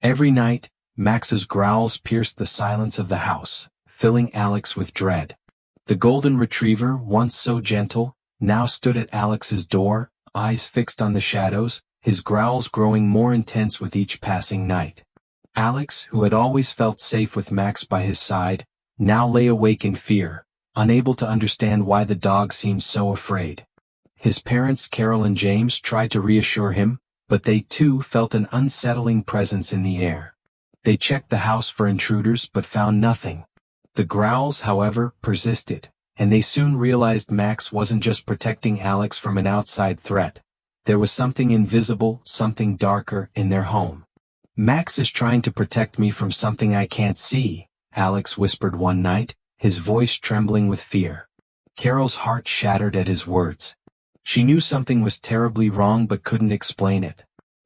Every night, Max's growls pierced the silence of the house, filling Alex with dread. The golden retriever, once so gentle, now stood at Alex's door, eyes fixed on the shadows, his growls growing more intense with each passing night. Alex, who had always felt safe with Max by his side, now lay awake in fear, unable to understand why the dog seemed so afraid. His parents, Carol and James, tried to reassure him, but they too felt an unsettling presence in the air. They checked the house for intruders but found nothing. The growls, however, persisted, and they soon realized Max wasn't just protecting Alex from an outside threat. There was something invisible, something darker, in their home. "Max is trying to protect me from something I can't see," Alex whispered one night, his voice trembling with fear. Carol's heart shattered at his words. She knew something was terribly wrong but couldn't explain it.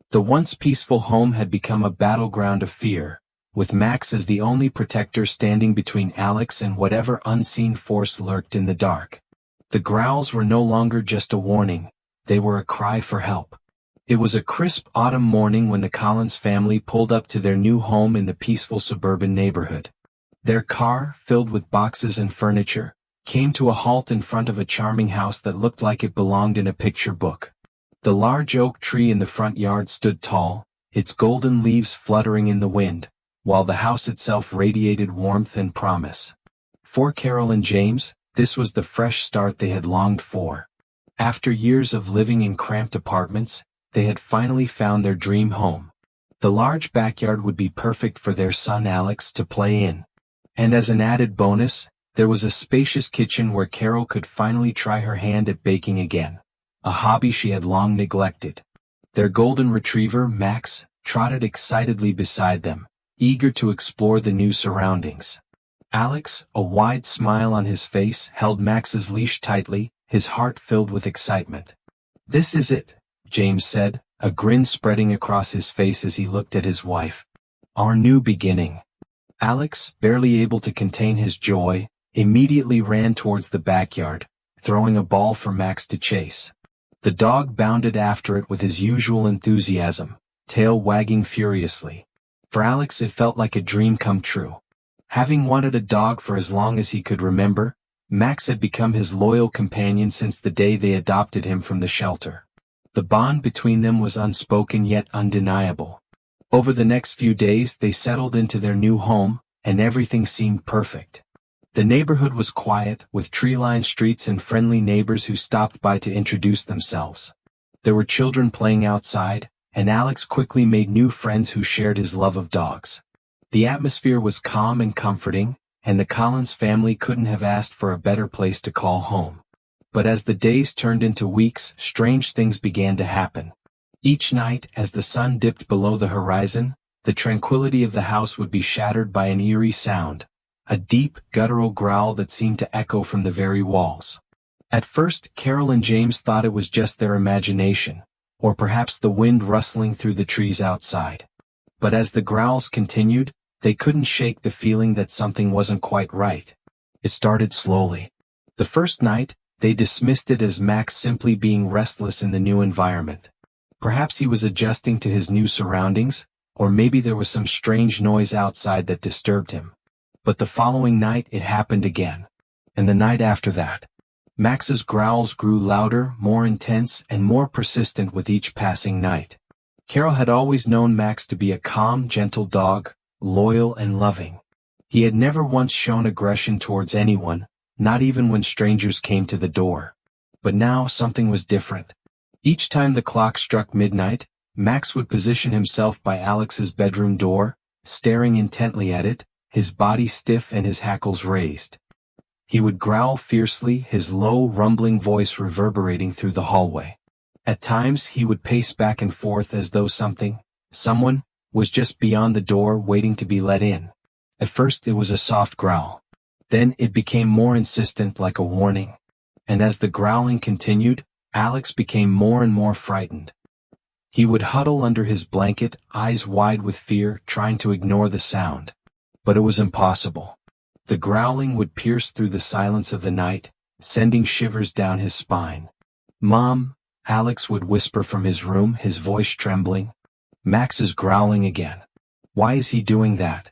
The once peaceful home had become a battleground of fear, with Max as the only protector standing between Alex and whatever unseen force lurked in the dark. The growls were no longer just a warning, they were a cry for help. It was a crisp autumn morning when the Collins family pulled up to their new home in the peaceful suburban neighborhood. Their car, filled with boxes and furniture, came to a halt in front of a charming house that looked like it belonged in a picture book. The large oak tree in the front yard stood tall, its golden leaves fluttering in the wind, while the house itself radiated warmth and promise. For Carol and James, this was the fresh start they had longed for. After years of living in cramped apartments, they had finally found their dream home. The large backyard would be perfect for their son Alex to play in. And as an added bonus, there was a spacious kitchen where Carol could finally try her hand at baking again, a hobby she had long neglected. Their golden retriever, Max, trotted excitedly beside them, eager to explore the new surroundings. Alex, a wide smile on his face, held Max's leash tightly, his heart filled with excitement. "This is it," James said, a grin spreading across his face as he looked at his wife. "Our new beginning." Alex, barely able to contain his joy, immediately ran towards the backyard, throwing a ball for Max to chase. The dog bounded after it with his usual enthusiasm, tail wagging furiously. For Alex it felt like a dream come true. Having wanted a dog for as long as he could remember, Max had become his loyal companion since the day they adopted him from the shelter. The bond between them was unspoken yet undeniable. Over the next few days they settled into their new home, and everything seemed perfect. The neighborhood was quiet, with tree-lined streets and friendly neighbors who stopped by to introduce themselves. There were children playing outside, and Alex quickly made new friends who shared his love of dogs. The atmosphere was calm and comforting, and the Collins family couldn't have asked for a better place to call home. But as the days turned into weeks, strange things began to happen. Each night, as the sun dipped below the horizon, the tranquility of the house would be shattered by an eerie sound, a deep, guttural growl that seemed to echo from the very walls. At first, Carol and James thought it was just their imagination, or perhaps the wind rustling through the trees outside. But as the growls continued, they couldn't shake the feeling that something wasn't quite right. It started slowly. The first night, they dismissed it as Max simply being restless in the new environment. Perhaps he was adjusting to his new surroundings, or maybe there was some strange noise outside that disturbed him. But the following night it happened again. And the night after that. Max's growls grew louder, more intense, and more persistent with each passing night. Carol had always known Max to be a calm, gentle dog, loyal and loving. He had never once shown aggression towards anyone, not even when strangers came to the door. But now something was different. Each time the clock struck midnight, Max would position himself by Alex's bedroom door, staring intently at it, his body stiff and his hackles raised. He would growl fiercely, his low, rumbling voice reverberating through the hallway. At times he would pace back and forth as though someone, was just beyond the door waiting to be let in. At first it was a soft growl. Then it became more insistent, like a warning. And as the growling continued, Alex became more and more frightened. He would huddle under his blanket, eyes wide with fear, trying to ignore the sound. But it was impossible. The growling would pierce through the silence of the night, sending shivers down his spine. "Mom," Alex would whisper from his room, his voice trembling. "Max is growling again." Why is he doing that?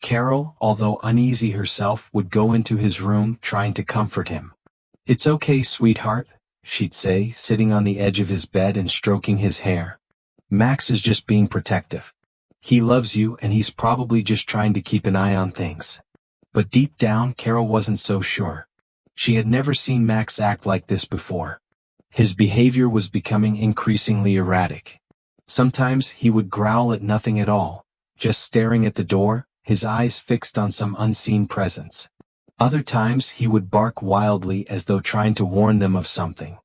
Carol, although uneasy herself, would go into his room trying to comfort him. "It's okay, sweetheart," she'd say, sitting on the edge of his bed and stroking his hair. "Max is just being protective. He loves you and he's probably just trying to keep an eye on things." But deep down, Carol wasn't so sure. She had never seen Max act like this before. His behavior was becoming increasingly erratic. Sometimes he would growl at nothing at all, just staring at the door, his eyes fixed on some unseen presence. Other times he would bark wildly as though trying to warn them of something.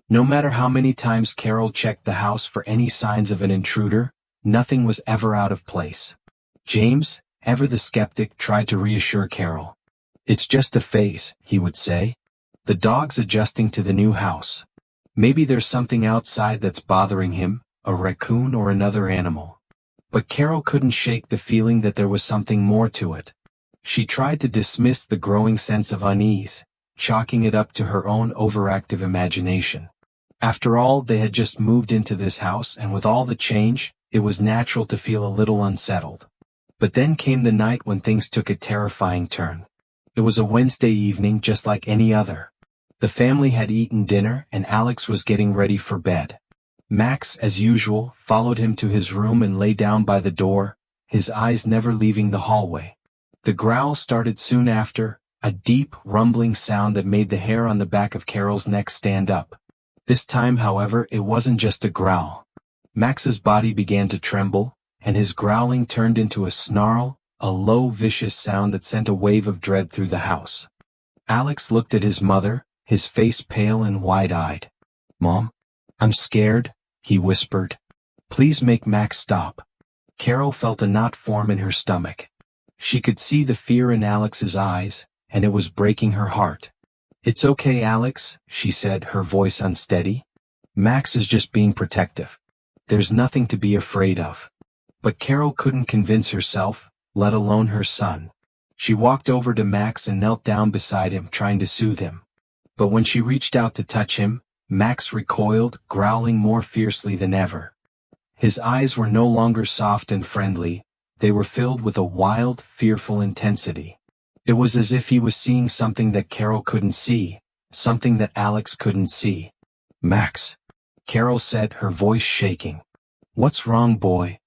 No matter how many times Carol checked the house for any signs of an intruder, nothing was ever out of place. James, ever the skeptic, tried to reassure Carol. "It's just a phase," he would say. "The dog's adjusting to the new house. Maybe there's something outside that's bothering him, a raccoon or another animal." But Carol couldn't shake the feeling that there was something more to it. She tried to dismiss the growing sense of unease, chalking it up to her own overactive imagination. After all, they had just moved into this house, and with all the change, it was natural to feel a little unsettled. But then came the night when things took a terrifying turn. It was a Wednesday evening just like any other. The family had eaten dinner and Alex was getting ready for bed. Max, as usual, followed him to his room and lay down by the door, his eyes never leaving the hallway. The growl started soon after, a deep, rumbling sound that made the hair on the back of Carol's neck stand up. This time, however, it wasn't just a growl. Max's body began to tremble, and his growling turned into a snarl, a low, vicious sound that sent a wave of dread through the house. Alex looked at his mother, his face pale and wide-eyed. "Mom, I'm scared," he whispered. "Please make Max stop." Carol felt a knot form in her stomach. She could see the fear in Alex's eyes, and it was breaking her heart. "It's okay, Alex," she said, her voice unsteady. "Max is just being protective. There's nothing to be afraid of." But Carol couldn't convince herself, let alone her son. She walked over to Max and knelt down beside him, trying to soothe him. But when she reached out to touch him, Max recoiled, growling more fiercely than ever. His eyes were no longer soft and friendly, they were filled with a wild, fearful intensity. It was as if he was seeing something that Carol couldn't see, something that Alex couldn't see. "Max," Carol said, her voice shaking. "What's wrong, boy?"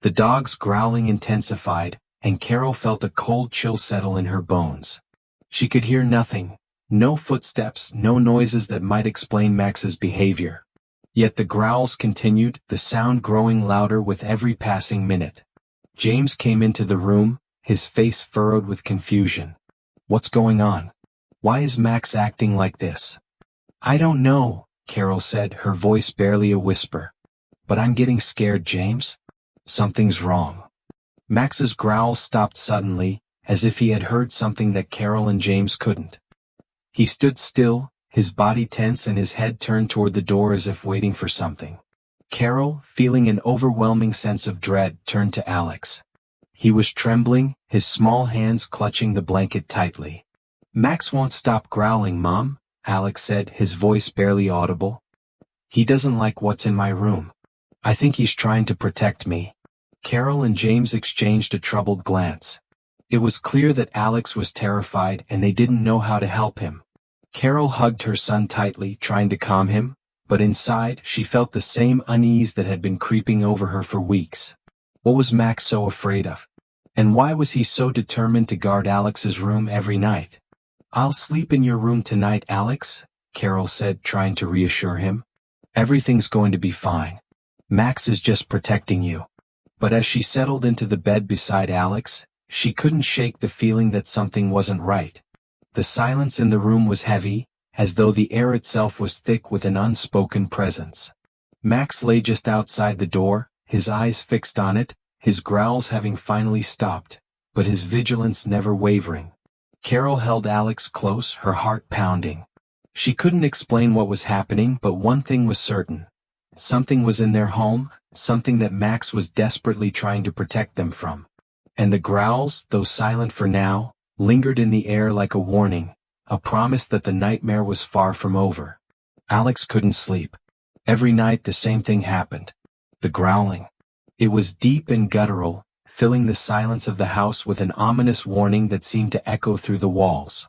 The dog's growling intensified, and Carol felt a cold chill settle in her bones. She could hear nothing, no footsteps, no noises that might explain Max's behavior. Yet the growls continued, the sound growing louder with every passing minute. James came into the room, his face furrowed with confusion. "What's going on? Why is Max acting like this?" "I don't know," Carol said, her voice barely a whisper. "But I'm getting scared, James. Something's wrong." Max's growl stopped suddenly, as if he had heard something that Carol and James couldn't. He stood still, his body tense and his head turned toward the door as if waiting for something. Carol, feeling an overwhelming sense of dread, turned to Alex. He was trembling, his small hands clutching the blanket tightly. "Max won't stop growling, Mom," Alex said, his voice barely audible. "He doesn't like what's in my room. I think he's trying to protect me." Carol and James exchanged a troubled glance. It was clear that Alex was terrified and they didn't know how to help him. Carol hugged her son tightly, trying to calm him, but inside she felt the same unease that had been creeping over her for weeks. What was Max so afraid of? And why was he so determined to guard Alex's room every night? "I'll sleep in your room tonight, Alex," Carol said, trying to reassure him. "Everything's going to be fine. Max is just protecting you." But as she settled into the bed beside Alex, she couldn't shake the feeling that something wasn't right. The silence in the room was heavy, as though the air itself was thick with an unspoken presence. Max lay just outside the door, his eyes fixed on it, his growls having finally stopped, but his vigilance never wavering. Carol held Alex close, her heart pounding. She couldn't explain what was happening, but one thing was certain. Something was in their home, something that Max was desperately trying to protect them from. And the growls, though silent for now, lingered in the air like a warning, a promise that the nightmare was far from over. Alex couldn't sleep. Every night the same thing happened. The growling. It was deep and guttural, filling the silence of the house with an ominous warning that seemed to echo through the walls.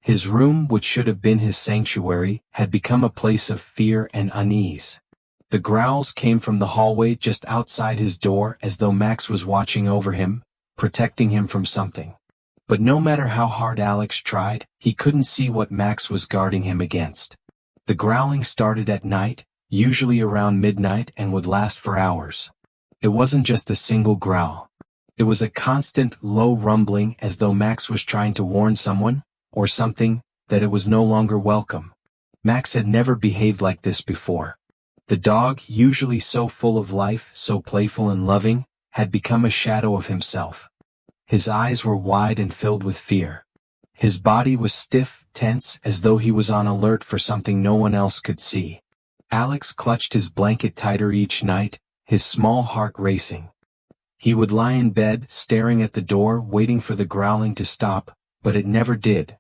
His room, which should have been his sanctuary, had become a place of fear and unease. The growls came from the hallway just outside his door, as though Max was watching over him, protecting him from something. But no matter how hard Alex tried, he couldn't see what Max was guarding him against. The growling started at night, usually around midnight, and would last for hours. It wasn't just a single growl. It was a constant, low rumbling, as though Max was trying to warn someone, or something, that it was no longer welcome. Max had never behaved like this before. The dog, usually so full of life, so playful and loving, had become a shadow of himself. His eyes were wide and filled with fear. His body was stiff, tense, as though he was on alert for something no one else could see. Alex clutched his blanket tighter each night, his small heart racing. He would lie in bed, staring at the door, waiting for the growling to stop, but it never did.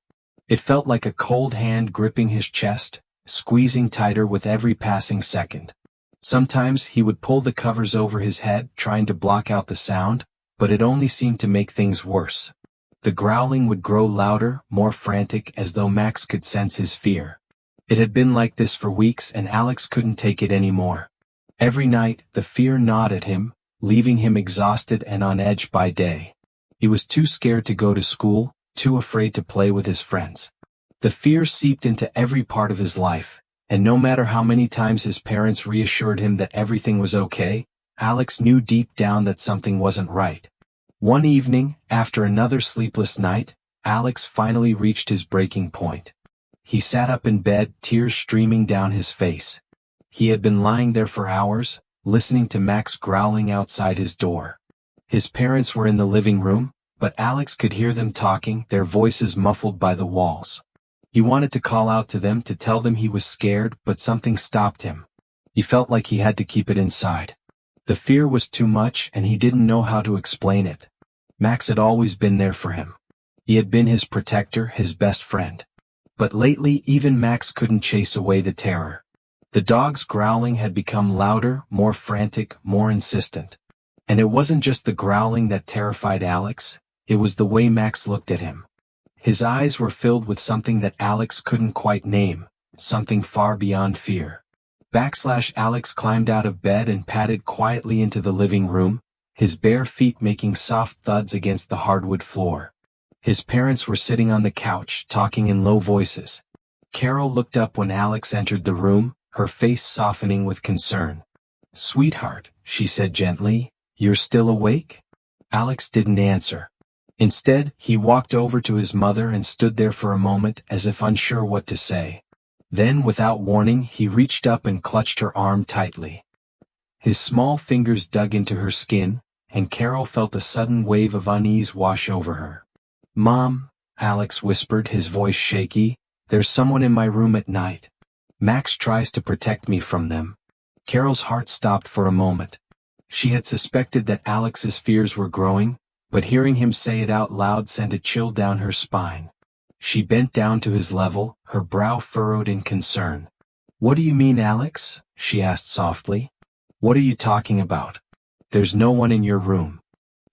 It felt like a cold hand gripping his chest, squeezing tighter with every passing second. Sometimes he would pull the covers over his head, trying to block out the sound, but it only seemed to make things worse. The growling would grow louder, more frantic, as though Max could sense his fear. It had been like this for weeks, and Alex couldn't take it anymore. Every night, the fear gnawed at him, leaving him exhausted and on edge by day. He was too scared to go to school, too afraid to play with his friends. The fear seeped into every part of his life, and no matter how many times his parents reassured him that everything was okay, Alex knew deep down that something wasn't right. One evening, after another sleepless night, Alex finally reached his breaking point. He sat up in bed, tears streaming down his face. He had been lying there for hours, listening to Max growling outside his door. His parents were in the living room, but Alex could hear them talking, their voices muffled by the walls. He wanted to call out to them to tell them he was scared, but something stopped him. He felt like he had to keep it inside. The fear was too much, and he didn't know how to explain it. Max had always been there for him. He had been his protector, his best friend. But lately, even Max couldn't chase away the terror. The dog's growling had become louder, more frantic, more insistent. And it wasn't just the growling that terrified Alex, it was the way Max looked at him. His eyes were filled with something that Alex couldn't quite name, something far beyond fear. Alex climbed out of bed and padded quietly into the living room, his bare feet making soft thuds against the hardwood floor. His parents were sitting on the couch, talking in low voices. Carol looked up when Alex entered the room, her face softening with concern. "Sweetheart," she said gently, "you're still awake?" Alex didn't answer. Instead, he walked over to his mother and stood there for a moment as if unsure what to say. Then, without warning, he reached up and clutched her arm tightly. His small fingers dug into her skin, and Carol felt a sudden wave of unease wash over her. "Mom," Alex whispered, his voice shaky, "there's someone in my room at night. Max tries to protect me from them." Carol's heart stopped for a moment. She had suspected that Alex's fears were growing, but hearing him say it out loud sent a chill down her spine. She bent down to his level, her brow furrowed in concern. "What do you mean, Alex?" she asked softly. "What are you talking about? There's no one in your room."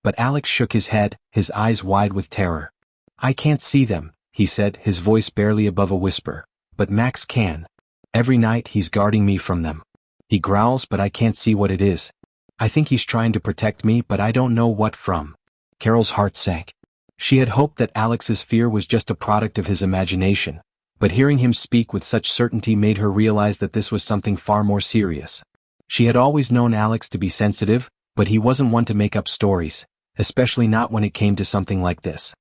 But Alex shook his head, his eyes wide with terror. "I can't see them," he said, his voice barely above a whisper. "But Max can. Every night he's guarding me from them. He growls, but I can't see what it is. I think he's trying to protect me, but I don't know what from." Carol's heart sank. She had hoped that Alex's fear was just a product of his imagination, but hearing him speak with such certainty made her realize that this was something far more serious. She had always known Alex to be sensitive, but he wasn't one to make up stories, especially not when it came to something like this.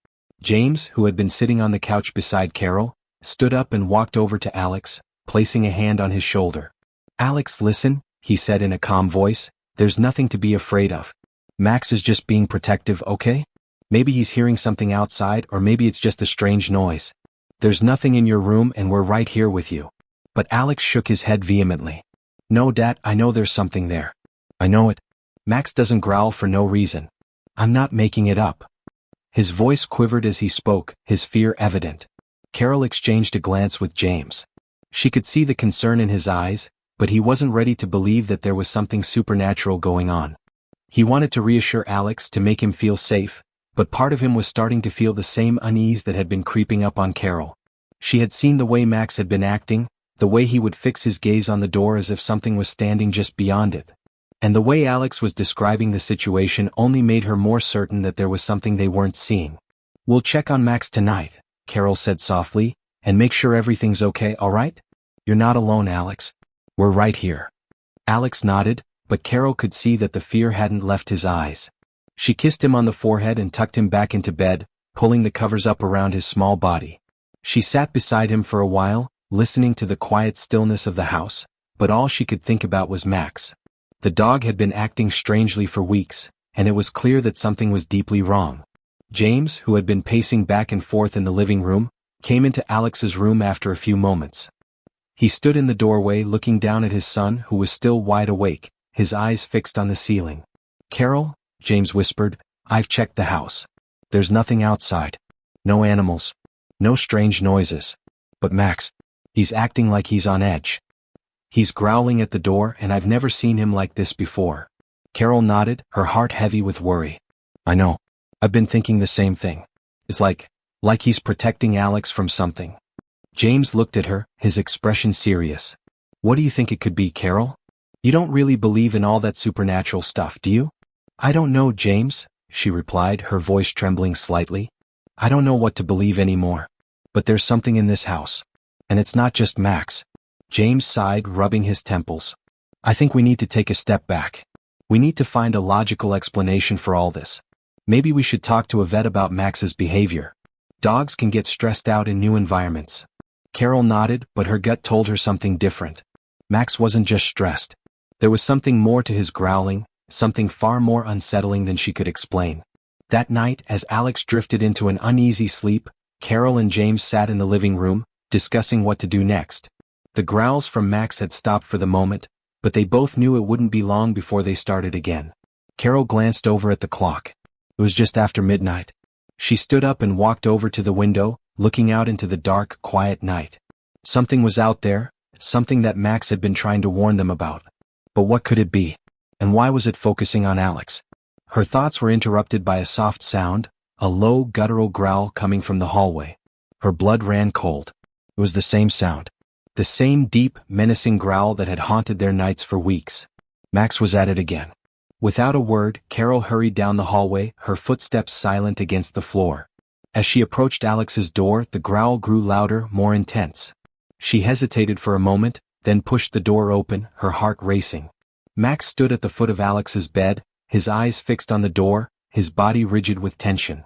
James, who had been sitting on the couch beside Carol, stood up and walked over to Alex, placing a hand on his shoulder. "Alex, listen," he said in a calm voice, "there's nothing to be afraid of. Max is just being protective, okay? Maybe he's hearing something outside, or maybe it's just a strange noise. There's nothing in your room and we're right here with you." But Alex shook his head vehemently. "No, Dad, I know there's something there. I know it. Max doesn't growl for no reason. I'm not making it up." His voice quivered as he spoke, his fear evident. Carol exchanged a glance with James. She could see the concern in his eyes, but he wasn't ready to believe that there was something supernatural going on. He wanted to reassure Alex to make him feel safe, but part of him was starting to feel the same unease that had been creeping up on Carol. She had seen the way Max had been acting, the way he would fix his gaze on the door as if something was standing just beyond it. And the way Alex was describing the situation only made her more certain that there was something they weren't seeing. "We'll check on Max tonight," Carol said softly, "and make sure everything's okay, alright? You're not alone, Alex. We're right here." Alex nodded, but Carol could see that the fear hadn't left his eyes. She kissed him on the forehead and tucked him back into bed, pulling the covers up around his small body. She sat beside him for a while, listening to the quiet stillness of the house, but all she could think about was Max. The dog had been acting strangely for weeks, and it was clear that something was deeply wrong. James, who had been pacing back and forth in the living room, came into Alex's room after a few moments. He stood in the doorway looking down at his son, who was still wide awake, his eyes fixed on the ceiling. "Carol," James whispered, "I've checked the house. There's nothing outside. No animals. No strange noises. But Max, he's acting like he's on edge. He's growling at the door, and I've never seen him like this before." Carol nodded, her heart heavy with worry. "I know. I've been thinking the same thing. It's like he's protecting Alex from something." James looked at her, his expression serious. "What do you think it could be, Carol? You don't really believe in all that supernatural stuff, do you?" "I don't know, James," she replied, her voice trembling slightly. "I don't know what to believe anymore. But there's something in this house. And it's not just Max." James sighed, rubbing his temples. "I think we need to take a step back. We need to find a logical explanation for all this. Maybe we should talk to a vet about Max's behavior. Dogs can get stressed out in new environments." Carol nodded, but her gut told her something different. Max wasn't just stressed. There was something more to his growling, something far more unsettling than she could explain. That night, as Alex drifted into an uneasy sleep, Carol and James sat in the living room, discussing what to do next. The growls from Max had stopped for the moment, but they both knew it wouldn't be long before they started again. Carol glanced over at the clock. It was just after midnight. She stood up and walked over to the window, looking out into the dark, quiet night. Something was out there, something that Max had been trying to warn them about. But what could it be? And why was it focusing on Alex? Her thoughts were interrupted by a soft sound, a low, guttural growl coming from the hallway. Her blood ran cold. It was the same sound. The same deep, menacing growl that had haunted their nights for weeks. Max was at it again. Without a word, Carol hurried down the hallway, her footsteps silent against the floor. As she approached Alex's door, the growl grew louder, more intense. She hesitated for a moment, then pushed the door open, her heart racing. Max stood at the foot of Alex's bed, his eyes fixed on the door, his body rigid with tension.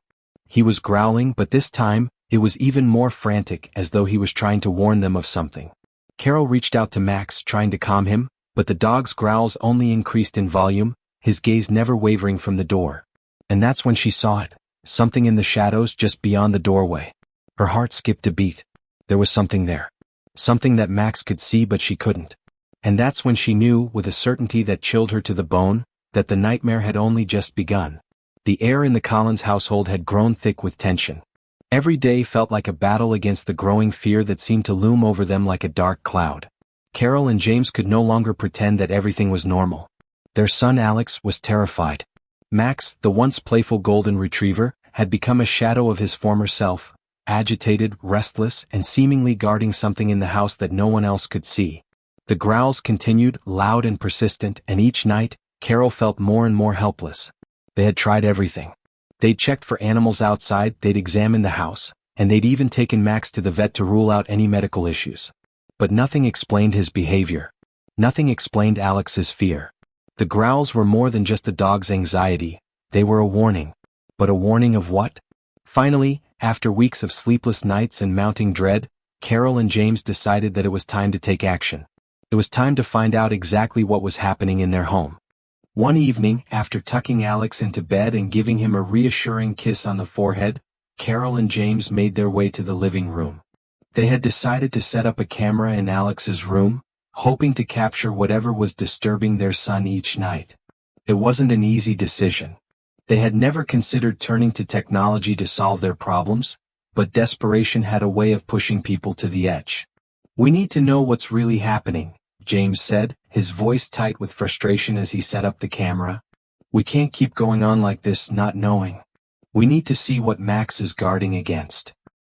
He was growling, but this time, it was even more frantic, as though he was trying to warn them of something. Carol reached out to Max, trying to calm him, but the dog's growls only increased in volume, his gaze never wavering from the door. And that's when she saw it, something in the shadows just beyond the doorway. Her heart skipped a beat. There was something there. Something that Max could see but she couldn't. And that's when she knew, with a certainty that chilled her to the bone, that the nightmare had only just begun. The air in the Collins household had grown thick with tension. Every day felt like a battle against the growing fear that seemed to loom over them like a dark cloud. Carol and James could no longer pretend that everything was normal. Their son Alex was terrified. Max, the once playful golden retriever, had become a shadow of his former self, agitated, restless, and seemingly guarding something in the house that no one else could see. The growls continued, loud and persistent, and each night, Carol felt more and more helpless. They had tried everything. They'd checked for animals outside, they'd examined the house, and they'd even taken Max to the vet to rule out any medical issues. But nothing explained his behavior. Nothing explained Alex's fear. The growls were more than just a dog's anxiety, they were a warning. But a warning of what? Finally, after weeks of sleepless nights and mounting dread, Carol and James decided that it was time to take action. It was time to find out exactly what was happening in their home. One evening, after tucking Alex into bed and giving him a reassuring kiss on the forehead, Carol and James made their way to the living room. They had decided to set up a camera in Alex's room, hoping to capture whatever was disturbing their son each night. It wasn't an easy decision. They had never considered turning to technology to solve their problems, but desperation had a way of pushing people to the edge. "We need to know what's really happening," James said, his voice tight with frustration as he set up the camera. We can't keep going on like this not knowing. We need to see what Max is guarding against.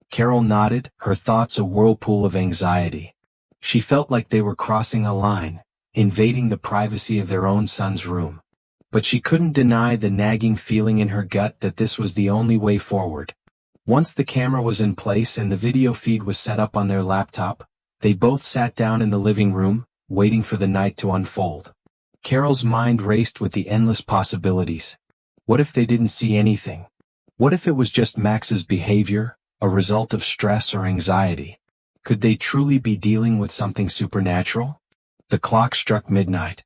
Carol nodded, her thoughts a whirlpool of anxiety. She felt like they were crossing a line, invading the privacy of their own son's room. But she couldn't deny the nagging feeling in her gut that this was the only way forward. Once the camera was in place and the video feed was set up on their laptop, they both sat down in the living room, waiting for the night to unfold. Carol's mind raced with the endless possibilities. What if they didn't see anything? What if it was just Max's behavior, a result of stress or anxiety? Could they truly be dealing with something supernatural? The clock struck midnight.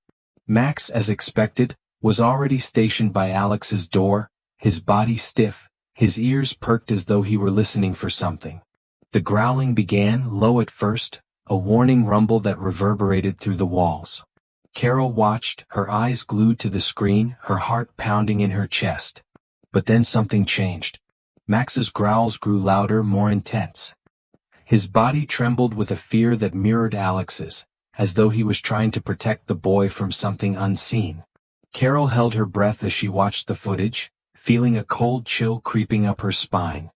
Max, as expected, was already stationed by Alex's door, his body stiff, his ears perked as though he were listening for something. The growling began, low at first, a warning rumble that reverberated through the walls. Carol watched, her eyes glued to the screen, her heart pounding in her chest. But then something changed. Max's growls grew louder, more intense. His body trembled with a fear that mirrored Alex's, as though he was trying to protect the boy from something unseen. Carol held her breath as she watched the footage, feeling a cold chill creeping up her spine.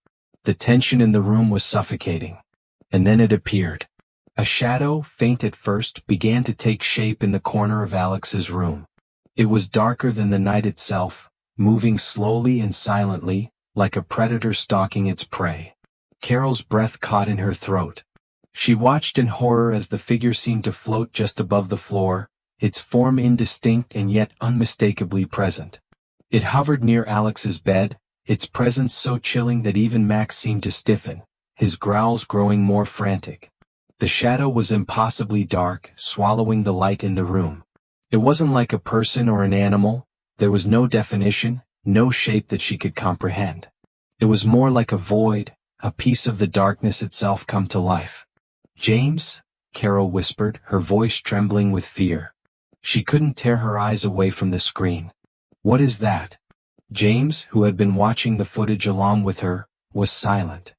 The tension in the room was suffocating. And then it appeared. A shadow, faint at first, began to take shape in the corner of Alex's room. It was darker than the night itself, moving slowly and silently, like a predator stalking its prey. Carol's breath caught in her throat. She watched in horror as the figure seemed to float just above the floor, its form indistinct and yet unmistakably present. It hovered near Alex's bed, its presence so chilling that even Max seemed to stiffen, his growls growing more frantic. The shadow was impossibly dark, swallowing the light in the room. It wasn't like a person or an animal, there was no definition, no shape that she could comprehend. It was more like a void, a piece of the darkness itself come to life. "James?" Carol whispered, her voice trembling with fear. She couldn't tear her eyes away from the screen. "What is that?" James, who had been watching the footage along with her, was silent.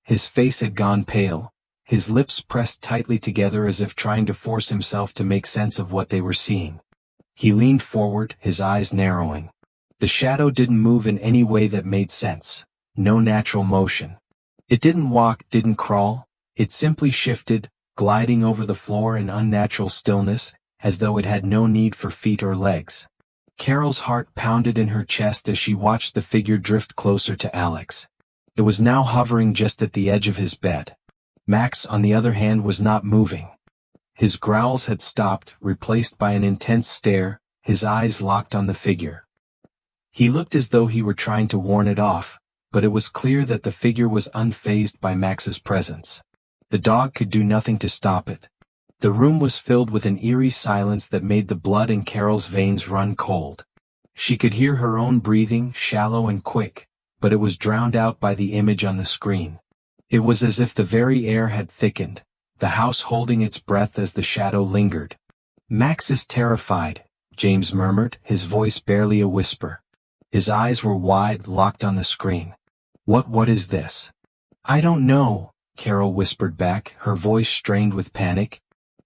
His face had gone pale, his lips pressed tightly together as if trying to force himself to make sense of what they were seeing. He leaned forward, his eyes narrowing. The shadow didn't move in any way that made sense, no natural motion. It didn't walk, didn't crawl, it simply shifted, gliding over the floor in unnatural stillness, as though it had no need for feet or legs. Carol's heart pounded in her chest as she watched the figure drift closer to Alex. It was now hovering just at the edge of his bed. Max, on the other hand, was not moving. His growls had stopped, replaced by an intense stare, his eyes locked on the figure. He looked as though he were trying to warn it off, but it was clear that the figure was unfazed by Max's presence. The dog could do nothing to stop it. The room was filled with an eerie silence that made the blood in Carol's veins run cold. She could hear her own breathing, shallow and quick, but it was drowned out by the image on the screen. It was as if the very air had thickened, the house holding its breath as the shadow lingered. "Max is terrified," James murmured, his voice barely a whisper. His eyes were wide, locked on the screen. What is this?" "I don't know," Carol whispered back, her voice strained with panic.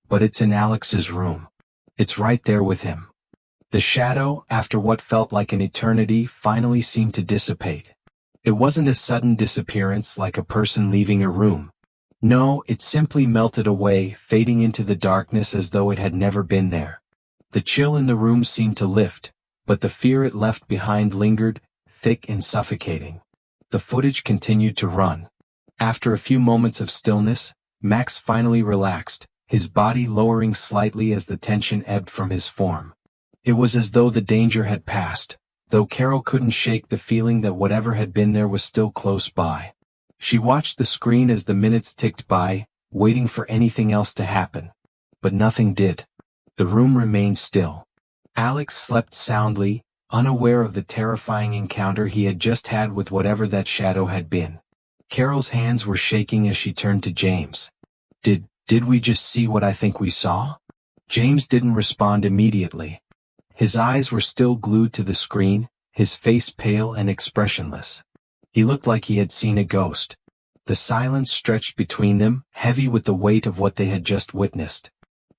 "But it's in Alex's room. It's right there with him." The shadow, after what felt like an eternity, finally seemed to dissipate. It wasn't a sudden disappearance like a person leaving a room. No, it simply melted away, fading into the darkness as though it had never been there. The chill in the room seemed to lift, but the fear it left behind lingered, thick and suffocating. The footage continued to run. After a few moments of stillness, Max finally relaxed, his body lowering slightly as the tension ebbed from his form. It was as though the danger had passed, though Carol couldn't shake the feeling that whatever had been there was still close by. She watched the screen as the minutes ticked by, waiting for anything else to happen. But nothing did. The room remained still. Alex slept soundly, unaware of the terrifying encounter he had just had with whatever that shadow had been. Carol's hands were shaking as she turned to James. Did we just see what I think we saw?" James didn't respond immediately. His eyes were still glued to the screen, his face pale and expressionless. He looked like he had seen a ghost. The silence stretched between them, heavy with the weight of what they had just witnessed.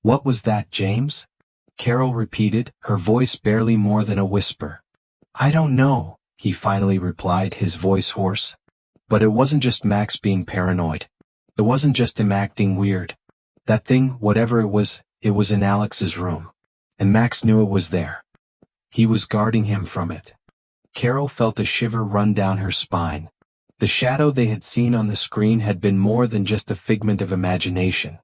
"What was that, James?" Carol repeated, her voice barely more than a whisper. I don't know, he finally replied, his voice hoarse. But it wasn't just Max being paranoid. It wasn't just him acting weird. That thing, whatever it was in Alex's room. And Max knew it was there. He was guarding him from it. Carol felt a shiver run down her spine. The shadow they had seen on the screen had been more than just a figment of imagination.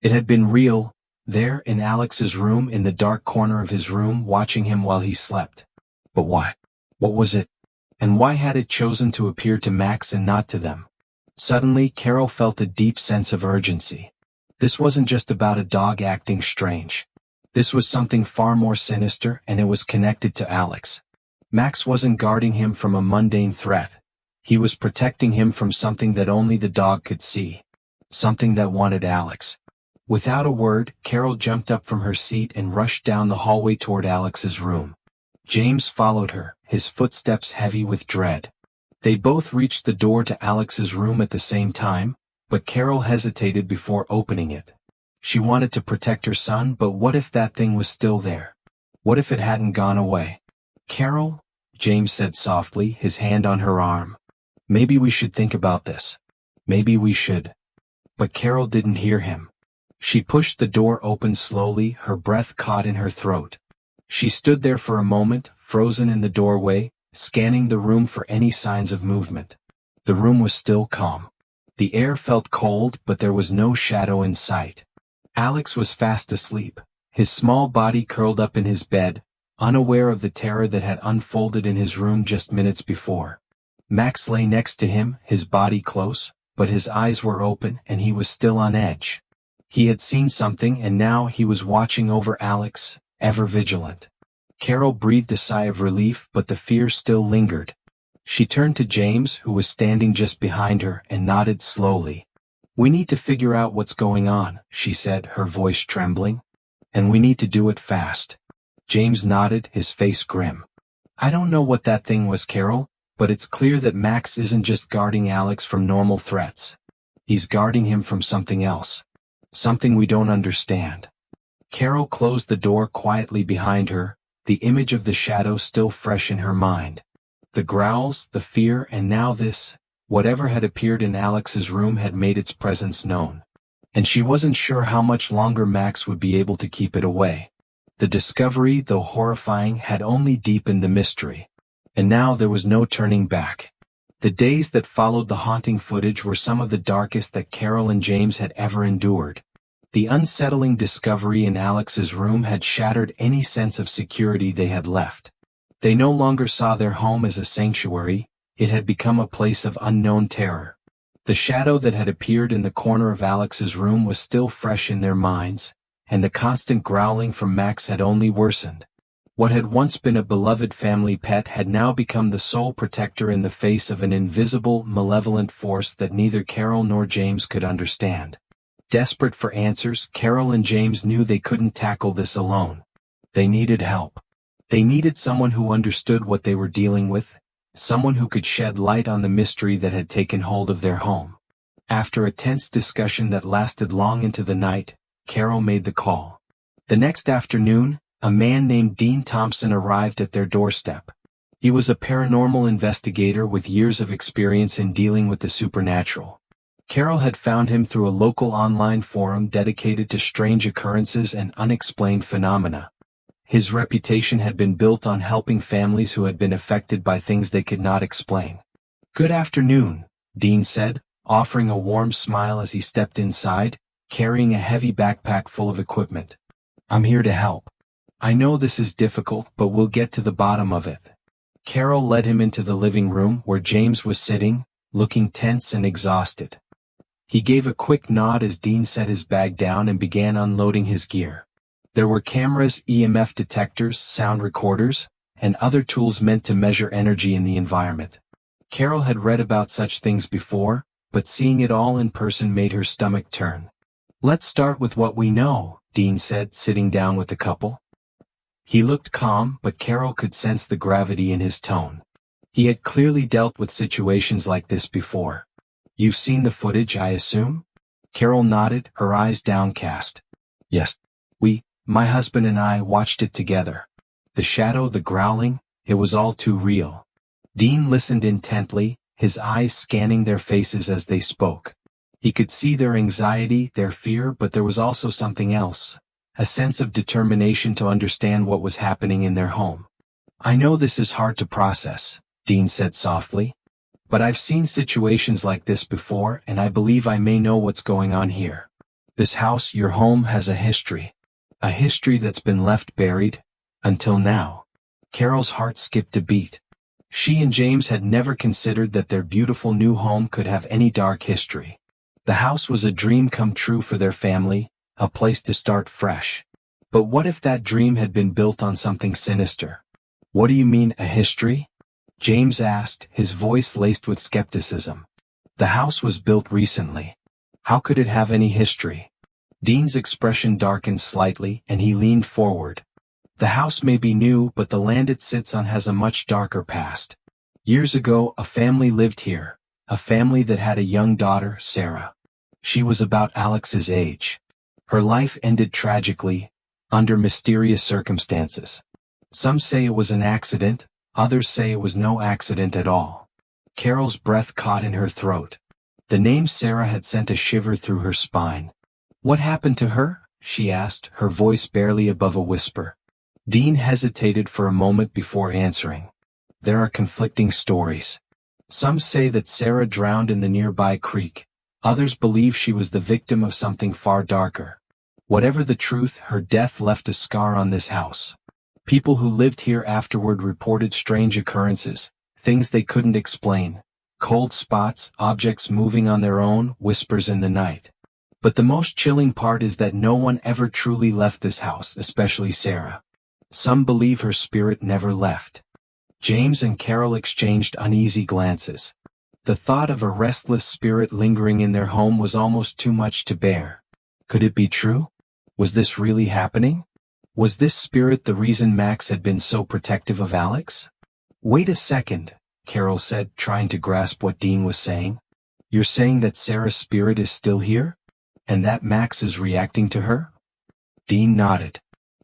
It had been real, there in Alex's room, in the dark corner of his room, watching him while he slept. But why? What was it? And why had it chosen to appear to Max and not to them? Suddenly, Carol felt a deep sense of urgency. This wasn't just about a dog acting strange. This was something far more sinister, and it was connected to Alex. Max wasn't guarding him from a mundane threat. He was protecting him from something that only the dog could see. Something that wanted Alex. Without a word, Carol jumped up from her seat and rushed down the hallway toward Alex's room. James followed her, his footsteps heavy with dread. They both reached the door to Alex's room at the same time, but Carol hesitated before opening it. She wanted to protect her son, but what if that thing was still there? What if it hadn't gone away? Carol, James said softly, his hand on her arm. Maybe we should think about this. Maybe we should. But Carol didn't hear him. She pushed the door open slowly, her breath caught in her throat. She stood there for a moment, frozen in the doorway, scanning the room for any signs of movement. The room was still calm. The air felt cold, but there was no shadow in sight. Alex was fast asleep, his small body curled up in his bed, unaware of the terror that had unfolded in his room just minutes before. Max lay next to him, his body close, but his eyes were open and he was still on edge. He had seen something and now he was watching over Alex, ever vigilant. Carol breathed a sigh of relief, but the fear still lingered. She turned to James, who was standing just behind her, and nodded slowly. "We need to figure out what's going on," she said, her voice trembling. "And we need to do it fast." James nodded, his face grim. "I don't know what that thing was, Carol, but it's clear that Max isn't just guarding Alex from normal threats. He's guarding him from something else. Something we don't understand." Carol closed the door quietly behind her, the image of the shadow still fresh in her mind. The growls, the fear, and now this, whatever had appeared in Alex's room had made its presence known. And she wasn't sure how much longer Max would be able to keep it away. The discovery, though horrifying, had only deepened the mystery. And now there was no turning back. The days that followed the haunting footage were some of the darkest that Carol and James had ever endured. The unsettling discovery in Alex's room had shattered any sense of security they had left. They no longer saw their home as a sanctuary, it had become a place of unknown terror. The shadow that had appeared in the corner of Alex's room was still fresh in their minds, and the constant growling from Max had only worsened. What had once been a beloved family pet had now become the sole protector in the face of an invisible, malevolent force that neither Carol nor James could understand. Desperate for answers, Carol and James knew they couldn't tackle this alone. They needed help. They needed someone who understood what they were dealing with, someone who could shed light on the mystery that had taken hold of their home. After a tense discussion that lasted long into the night, Carol made the call. The next afternoon, a man named Dean Thompson arrived at their doorstep. He was a paranormal investigator with years of experience in dealing with the supernatural. Carol had found him through a local online forum dedicated to strange occurrences and unexplained phenomena. His reputation had been built on helping families who had been affected by things they could not explain. "Good afternoon," Dean said, offering a warm smile as he stepped inside, carrying a heavy backpack full of equipment. "I'm here to help. I know this is difficult, but we'll get to the bottom of it." Carol led him into the living room where James was sitting, looking tense and exhausted. He gave a quick nod as Dean set his bag down and began unloading his gear. There were cameras, EMF detectors, sound recorders, and other tools meant to measure energy in the environment. Carol had read about such things before, but seeing it all in person made her stomach turn. "Let's start with what we know," Dean said, sitting down with the couple. He looked calm, but Carol could sense the gravity in his tone. He had clearly dealt with situations like this before. "You've seen the footage, I assume?" Carol nodded, her eyes downcast. "Yes. My husband and I watched it together. The shadow, the growling, It was all too real. Dean listened intently, his eyes scanning their faces as they spoke. He could see their anxiety, their fear, but there was also something else. A sense of determination to understand what was happening in their home. "I know this is hard to process," Dean said softly. "But I've seen situations like this before, and I believe I may know what's going on here. This house, your home, has a history. A history that's been left buried, until now." Carol's heart skipped a beat. She and James had never considered that their beautiful new home could have any dark history. The house was a dream come true for their family, a place to start fresh. But what if that dream had been built on something sinister? "What do you mean, a history?" James asked, his voice laced with skepticism. "The house was built recently. How could it have any history?" Dean's expression darkened slightly, and he leaned forward. "The house may be new, but the land it sits on has a much darker past. Years ago, a family lived here, a family that had a young daughter, Sarah. She was about Alex's age. Her life ended tragically, under mysterious circumstances. Some say it was an accident, others say it was no accident at all." Carol's breath caught in her throat. The name Sarah had sent a shiver through her spine. "What happened to her?" she asked, her voice barely above a whisper. Dean hesitated for a moment before answering. "There are conflicting stories. Some say that Sarah drowned in the nearby creek. Others believe she was the victim of something far darker. Whatever the truth, her death left a scar on this house. People who lived here afterward reported strange occurrences, things they couldn't explain. Cold spots, objects moving on their own, whispers in the night. But the most chilling part is that no one ever truly left this house, especially Sarah. Some believe her spirit never left." James and Carol exchanged uneasy glances. The thought of a restless spirit lingering in their home was almost too much to bear. Could it be true? Was this really happening? Was this spirit the reason Max had been so protective of Alex? "Wait a second," Carol said, trying to grasp what Dean was saying. "You're saying that Sarah's spirit is still here? And that Max is reacting to her?" Dean nodded.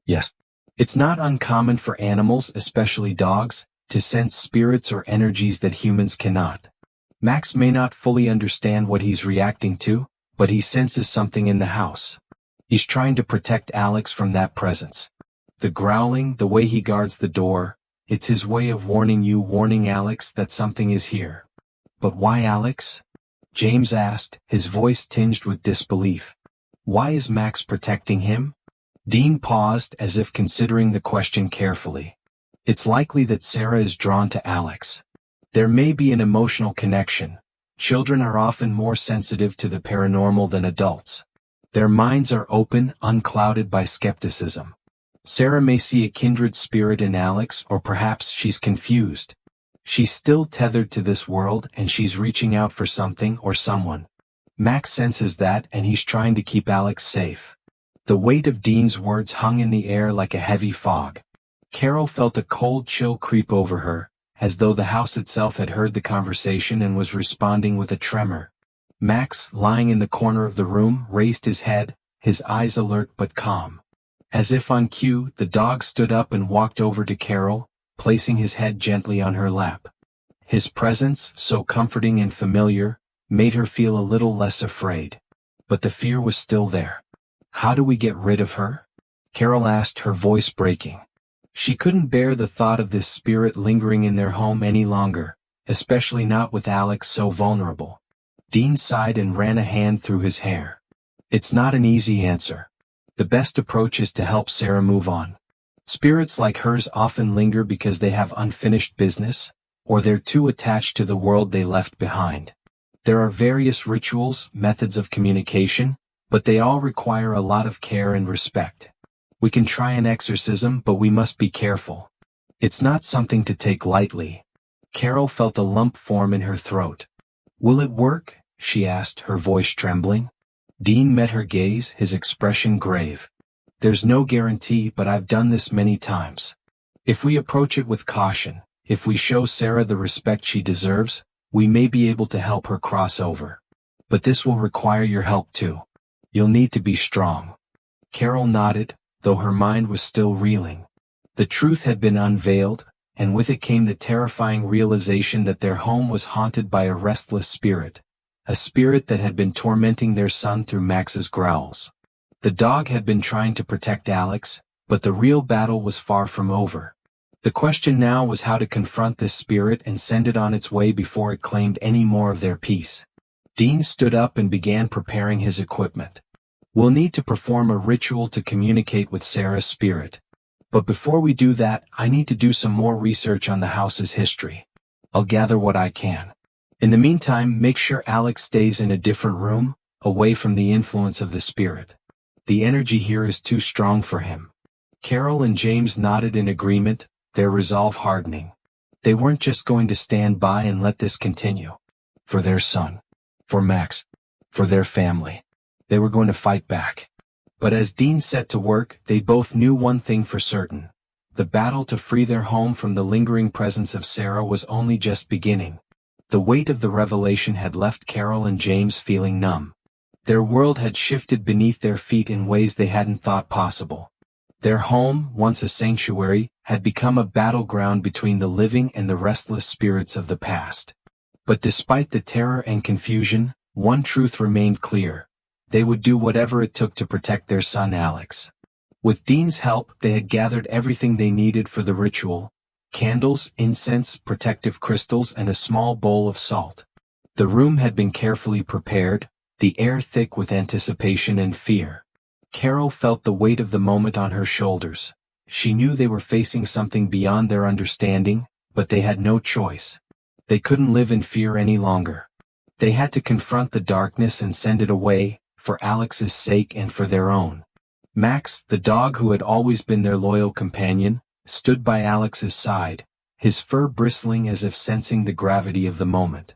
"Yes. It's not uncommon for animals, especially dogs, to sense spirits or energies that humans cannot. Max may not fully understand what he's reacting to, but he senses something in the house. He's trying to protect Alex from that presence. The growling, the way he guards the door, it's his way of warning Alex that something is here." "But why Alex?" James asked, his voice tinged with disbelief. "Why is Max protecting him?" Dean paused, as if considering the question carefully. "It's likely that Sarah is drawn to Alex. There may be an emotional connection. Children are often more sensitive to the paranormal than adults. Their minds are open, unclouded by skepticism. Sarah may see a kindred spirit in Alex, or perhaps she's confused. She's still tethered to this world, and she's reaching out for something or someone. Max senses that, and he's trying to keep Alex safe." The weight of Dean's words hung in the air like a heavy fog. Carol felt a cold chill creep over her, as though the house itself had heard the conversation and was responding with a tremor. Max, lying in the corner of the room, raised his head, his eyes alert but calm. As if on cue, the dog stood up and walked over to Carol, placing his head gently on her lap. His presence, so comforting and familiar, made her feel a little less afraid. But the fear was still there. "How do we get rid of her?" Carol asked, her voice breaking. She couldn't bear the thought of this spirit lingering in their home any longer, especially not with Alex so vulnerable. Dean sighed and ran a hand through his hair. "It's not an easy answer. The best approach is to help Sarah move on. Spirits like hers often linger because they have unfinished business, or they're too attached to the world they left behind. There are various rituals, methods of communication, but they all require a lot of care and respect. We can try an exorcism, but we must be careful. It's not something to take lightly." Carol felt a lump form in her throat. "Will it work?" she asked, her voice trembling. Dean met her gaze, his expression grave. "There's no guarantee, but I've done this many times. If we approach it with caution, if we show Sarah the respect she deserves, we may be able to help her cross over. But this will require your help too. You'll need to be strong." Carol nodded, though her mind was still reeling. The truth had been unveiled, and with it came the terrifying realization that their home was haunted by a restless spirit. A spirit that had been tormenting their son through Max's growls. The dog had been trying to protect Alex, but the real battle was far from over. The question now was how to confront this spirit and send it on its way before it claimed any more of their peace. Dean stood up and began preparing his equipment. We'll need to perform a ritual to communicate with Sarah's spirit. But before we do that, I need to do some more research on the house's history. I'll gather what I can. In the meantime, make sure Alex stays in a different room, away from the influence of the spirit. The energy here is too strong for him. Carol and James nodded in agreement, their resolve hardening. They weren't just going to stand by and let this continue. For their son. For Max. For their family. They were going to fight back. But as Dean set to work, they both knew one thing for certain. The battle to free their home from the lingering presence of Sarah was only just beginning. The weight of the revelation had left Carol and James feeling numb. Their world had shifted beneath their feet in ways they hadn't thought possible. Their home, once a sanctuary, had become a battleground between the living and the restless spirits of the past. But despite the terror and confusion, one truth remained clear. They would do whatever it took to protect their son Alex. With Dean's help, they had gathered everything they needed for the ritual: candles, incense, protective crystals, and a small bowl of salt. The room had been carefully prepared, the air thick with anticipation and fear. Carol felt the weight of the moment on her shoulders. She knew they were facing something beyond their understanding, but they had no choice. They couldn't live in fear any longer. They had to confront the darkness and send it away, for Alex's sake and for their own. Max, the dog who had always been their loyal companion, stood by Alex's side, his fur bristling as if sensing the gravity of the moment.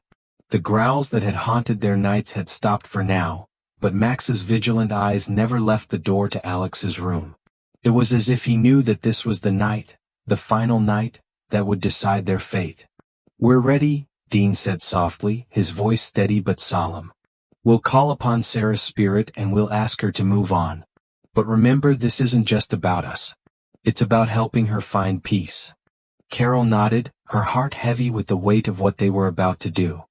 The growls that had haunted their nights had stopped for now, but Max's vigilant eyes never left the door to Alex's room. It was as if he knew that this was the night, the final night, that would decide their fate. "We're ready," Dean said softly, his voice steady but solemn. "We'll call upon Sarah's spirit and we'll ask her to move on. But remember, this isn't just about us. It's about helping her find peace." Carol nodded, her heart heavy with the weight of what they were about to do.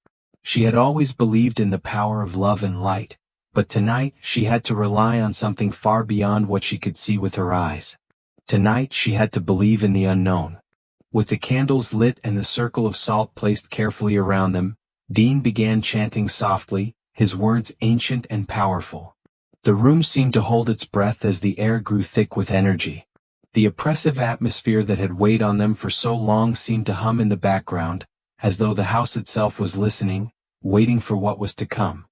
She had always believed in the power of love and light, but tonight she had to rely on something far beyond what she could see with her eyes. Tonight she had to believe in the unknown. With the candles lit and the circle of salt placed carefully around them, Dean began chanting softly, his words ancient and powerful. The room seemed to hold its breath as the air grew thick with energy. The oppressive atmosphere that had weighed on them for so long seemed to hum in the background, as though the house itself was listening, waiting for what was to come.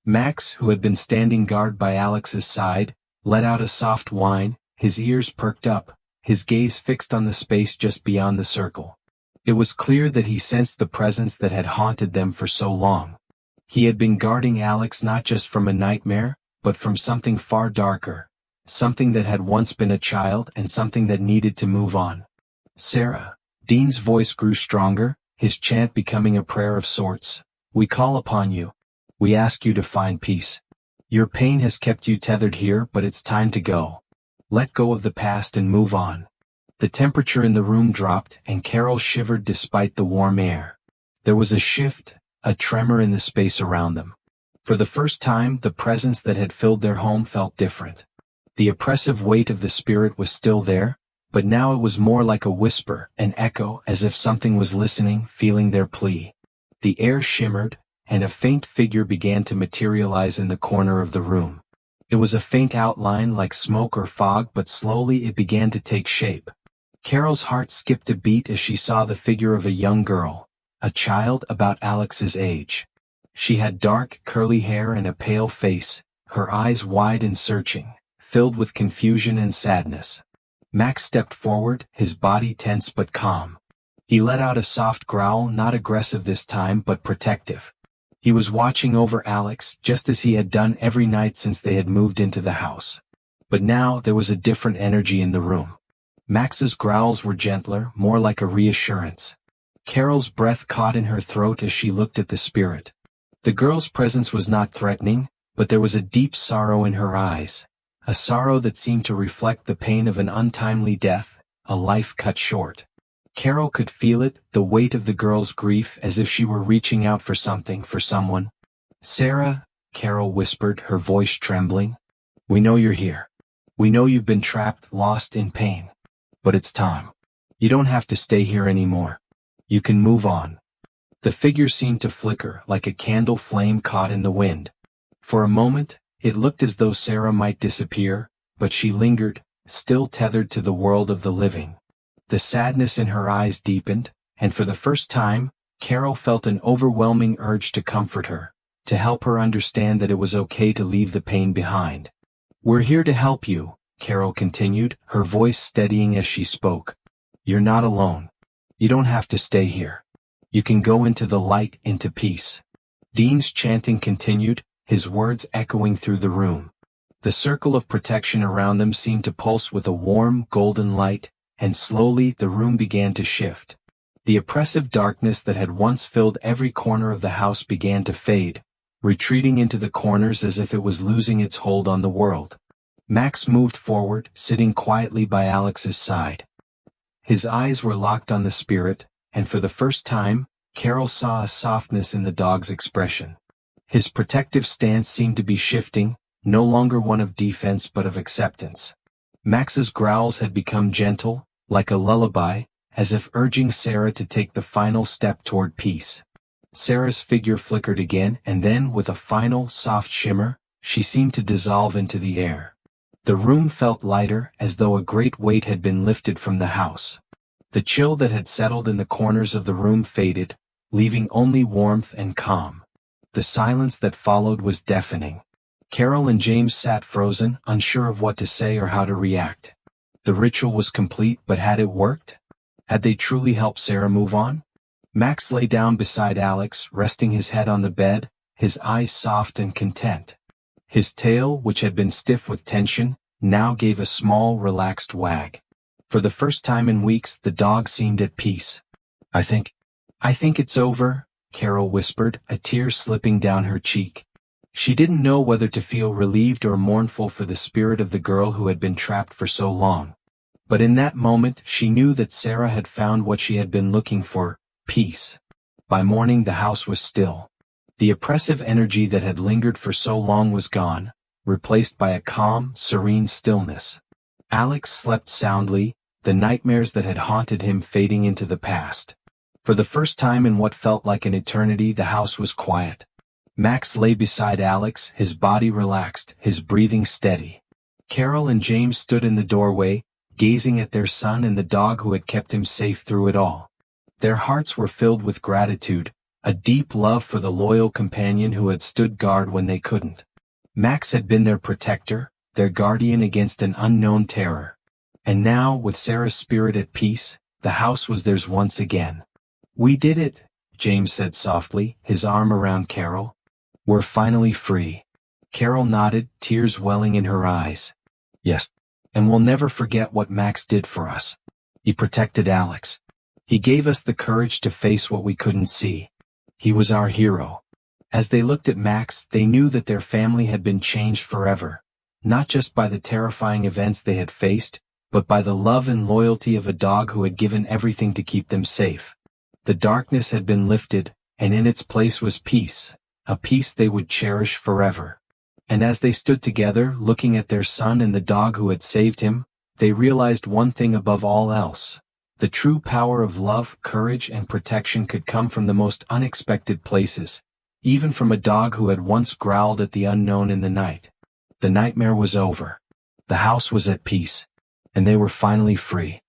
Max, who had been standing guard by Alex's side, let out a soft whine, his ears perked up, his gaze fixed on the space just beyond the circle. It was clear that he sensed the presence that had haunted them for so long. He had been guarding Alex not just from a nightmare, but from something far darker, something that had once been a child and something that needed to move on. "Sarah," Dean's voice grew stronger, his chant becoming a prayer of sorts. "We call upon you. We ask you to find peace. Your pain has kept you tethered here, but it's time to go. Let go of the past and move on." The temperature in the room dropped, and Carol shivered despite the warm air. There was a shift, a tremor in the space around them. For the first time, the presence that had filled their home felt different. The oppressive weight of the spirit was still there, but now it was more like a whisper, an echo, as if something was listening, feeling their plea. The air shimmered, and a faint figure began to materialize in the corner of the room. It was a faint outline like smoke or fog, but slowly it began to take shape. Carol's heart skipped a beat as she saw the figure of a young girl, a child about Alex's age. She had dark, curly hair and a pale face, her eyes wide and searching, filled with confusion and sadness. Max stepped forward, his body tense but calm. He let out a soft growl, not aggressive this time but protective. He was watching over Alex, just as he had done every night since they had moved into the house. But now there was a different energy in the room. Max's growls were gentler, more like a reassurance. Carol's breath caught in her throat as she looked at the spirit. The girl's presence was not threatening, but there was a deep sorrow in her eyes, a sorrow that seemed to reflect the pain of an untimely death, a life cut short. Carol could feel it, the weight of the girl's grief, as if she were reaching out for something, for someone. "Sarah," Carol whispered, her voice trembling. "We know you're here. We know you've been trapped, lost in pain. But it's time. You don't have to stay here anymore. You can move on." The figure seemed to flicker, like a candle flame caught in the wind. For a moment, it looked as though Sarah might disappear, but she lingered, still tethered to the world of the living. The sadness in her eyes deepened, and for the first time, Carol felt an overwhelming urge to comfort her, to help her understand that it was okay to leave the pain behind. "We're here to help you," Carol continued, her voice steadying as she spoke. "You're not alone. You don't have to stay here. You can go into the light, into peace." Dean's chanting continued, his words echoing through the room. The circle of protection around them seemed to pulse with a warm, golden light, and slowly the room began to shift. The oppressive darkness that had once filled every corner of the house began to fade, retreating into the corners as if it was losing its hold on the world. Max moved forward, sitting quietly by Alex's side. His eyes were locked on the spirit, and for the first time, Carol saw a softness in the dog's expression. His protective stance seemed to be shifting, no longer one of defense but of acceptance. Max's growls had become gentle, like a lullaby, as if urging Sarah to take the final step toward peace. Sarah's figure flickered again, and then, with a final, soft shimmer, she seemed to dissolve into the air. The room felt lighter, as though a great weight had been lifted from the house. The chill that had settled in the corners of the room faded, leaving only warmth and calm. The silence that followed was deafening. Carol and James sat frozen, unsure of what to say or how to react. The ritual was complete, but had it worked? Had they truly helped Sarah move on? Max lay down beside Alex, resting his head on the bed, his eyes soft and content. His tail, which had been stiff with tension, now gave a small, relaxed wag. For the first time in weeks, the dog seemed at peace. I think it's over," Carol whispered, a tear slipping down her cheek. She didn't know whether to feel relieved or mournful for the spirit of the girl who had been trapped for so long. But in that moment, she knew that Sarah had found what she had been looking for, peace. By morning the house was still. The oppressive energy that had lingered for so long was gone, replaced by a calm, serene stillness. Alex slept soundly, the nightmares that had haunted him fading into the past. For the first time in what felt like an eternity, the house was quiet. Max lay beside Alex, his body relaxed, his breathing steady. Carol and James stood in the doorway, gazing at their son and the dog who had kept him safe through it all. Their hearts were filled with gratitude, a deep love for the loyal companion who had stood guard when they couldn't. Max had been their protector, their guardian against an unknown terror. And now, with Sarah's spirit at peace, the house was theirs once again. "We did it," James said softly, his arm around Carol. "We're finally free." Carol nodded, tears welling in her eyes. "Yes. And we'll never forget what Max did for us. He protected Alex. He gave us the courage to face what we couldn't see. He was our hero." As they looked at Max, they knew that their family had been changed forever, not just by the terrifying events they had faced, but by the love and loyalty of a dog who had given everything to keep them safe. The darkness had been lifted, and in its place was peace, a peace they would cherish forever. And as they stood together, looking at their son and the dog who had saved him, they realized one thing above all else. The true power of love, courage, and protection could come from the most unexpected places, even from a dog who had once growled at the unknown in the night. The nightmare was over. The house was at peace, and they were finally free.